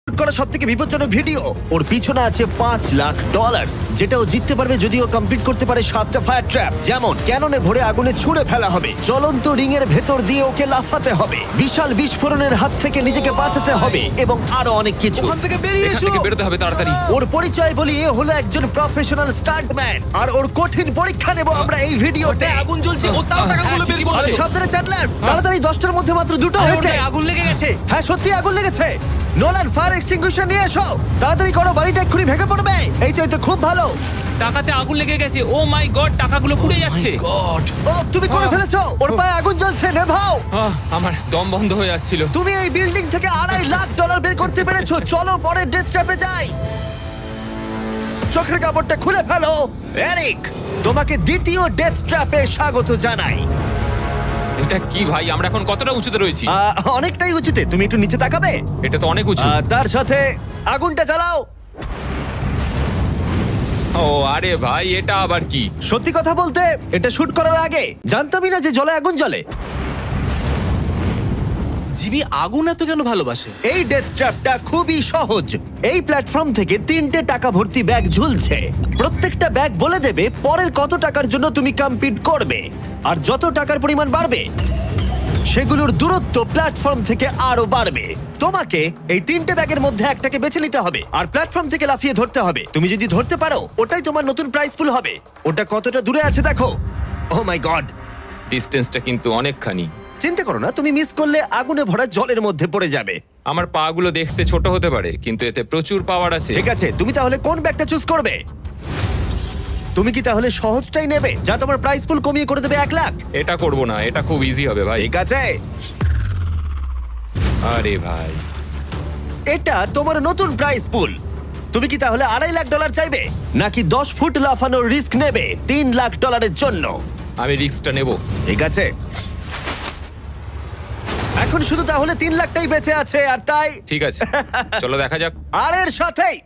করা সবথেকে বিপজ্জনক ভিডিও। ওর পিছনে আছে $5,00,000 যেটা ও জিততে পারবে যদি ও কমপ্লিট করতে পারে 7টা ফায়ার ট্র্যাপ। যেমন ক্যাননে ভরে আগুনে ছুঁড়ে ফেলা হবে, জ্বলন্ত রিং এর ভেতর দিয়ে ওকে লাফাতে হবে, বিশাল বিস্ফোরণের হাত থেকে নিজেকে বাঁচাতে হবে এবং আরো অনেক কিছু। ওখান থেকে বেরিয়ে এখান এসো। থেকে বেরোতে হবে তাড়াতাড়ি। ওর পরিচয় বলি এ হলো একজন প্রফেশনাল স্টান্টম্যান, আর ওর কঠিন পরীক্ষা নেব আমরা এই ভিডিওতে। ওটায় আগুন জ্বলছে, ও তাও টাকাগুলো বের আরে করছে। সাবধানে চ্যান্ডলার, তাড়াতাড়ি 10টার মধ্যে মাত্র 2টো আরে হয়েছে। ওটায় আগুন লেগে গেছে। হ্যাঁ সত্যি আগুন লেগেছে। নোলান ফায়ার এক্সটিংগুইশার নিয়ে এসো, তাড়াতাড়ি করো, বাড়িটা এক্ষুনি ভেঙে পড়বে। এই তো খুব ভালো। টাকাতে আগুন লেগে গেছে। ও মাই গড, টাকাগুলো পুড়ে যাচ্ছে। গড, ও তুমি করে ফেলেছো, ওর পায়ে আগুন জ্বলছে, নেভাও। আমার দম বন্ধ হয়ে আসছিল। তুমি এই বিল্ডিং থেকে $2.5 লাখ বের করতে পেরেছো। চলো পরের ডেথ ট্র্যাপে যাই। চোখের কাপড়টা খুলে ফেলো। এরিক, তোমাকে দ্বিতীয় ডেথ ট্র্যাপে স্বাগত জানাই। এটা কি ভাই, আমরা এখন কতটা উঁচুতে রয়েছি? অনেকটাই উঁচুতে, তুমি একটু নিচে তাকাবে। এটা তো অনেক উঁচু। তার সাথে আগুনটা জ্বালাও। ও আরে ভাই, এটা আবার কি? সত্যি কথা বলতে এটা শুট করার আগে জানতামই না যে জলে আগুন জ্বলে। জিবি আগুন এত কেন ভালোবাসে? এই ডেথ ট্র্যাপটা খুবই সহজ। এই প্ল্যাটফর্ম থেকে 3টে টাকা ভর্তি ব্যাগ ঝুলছে। প্রত্যেকটা ব্যাগ বলে দেবে পরের কত টাকার জন্য তুমি কমপ্লিট করবে, আর যত টাকার পরিমাণ বাড়বে সেগুলোর দূরত্ব প্ল্যাটফর্ম থেকে আরো বাড়বে। তোমাকে এই 3টে ব্যাগের মধ্যে একটাকে বেছে নিতে হবে আর প্ল্যাটফর্ম থেকে লাফিয়ে ধরতে হবে। তুমি যদি ধরতে পারো ওটাই তোমার নতুন প্রাইস পুল হবে। ওটা কতটা দূরে আছে দেখো। ও মাই গড, ডিস্টেন্সটা কিন্তু অনেকখানি। চিন্তা করো না, তুমি মিস করলে আগুনে ভরা জলের মধ্যে পড়ে যাবে। আমার পা গুলো দেখতে ছোট হতে পারে, কিন্তু এতে প্রচুর পাওয়ার আছে। ঠিক আছে, তুমি তাহলে কোন ব্যাগটা চুজ করবে? তুমি কি তাহলে সহজটাই নেবে যা তোমার প্রাইস পুল কমিয়ে করে দেবে 1 লাখ? এটা করব না, এটা খুব ইজি হবে ভাই। ঠিক আছে, আরে ভাই, এটা তোমার নতুন প্রাইস পুল। তুমি কি তাহলে $2.5 লাখ চাইবে, নাকি 10 ফুট লাফানোর রিস্ক নেবে $3 লাখ জন্য? আমি রিস্কটা নেব। ঠিক আছে, এখন শুধু তাহলে 3 লাখটাই বেঁচে আছে, আর তাই ঠিক আছে, চলো দেখা যাক। আর এর সাথেই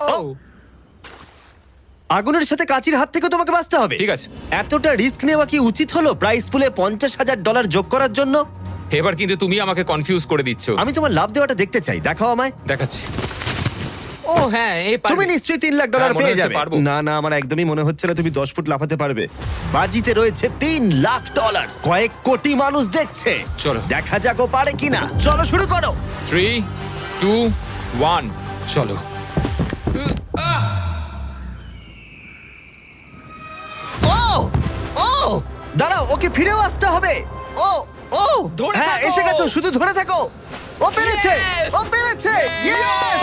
আগুনের সাথে কাচির হাত থেকে তোমাকে বাঁচতে হবে। ঠিক আছে। এতটা রিস্ক নেওয়া কি উচিত হলো প্রাইস পুলে $50,000 যোগ করার জন্য? এবার কিন্তু তুমি আমাকে কনফিউজ করে দিচ্ছ। আমি তোমার লাভ দেওয়াটা দেখতে চাই, দেখাও আমায়। দেখাচ্ছি। ও হ্যাঁ, এই তুমি নিশ্চয়ই $3 লাখ হ্যাঁ, মনে পেয়ে হচ্ছে যাবে। পারবো। না না, আমার একদমই মনে হচ্ছে না তুমি 10 ফুট লাফাতে পারবে। বাজিতে রয়েছে $3 লাখ, কয়েক কোটি মানুষ দেখছে। চলো। দেখা যাক ও পারে কিনা। চলো শুরু করো। 3, 2, 1, চলো। ও ও দাঁড়াও, ওকে ফিরেও আসতে হবে। ও ও ধরে হ্যাঁ, থাকো। এসে গেছো, শুধু ধরে থাকো। ও পেরেছে, Yes! ও পেরেছে। ইয়েস!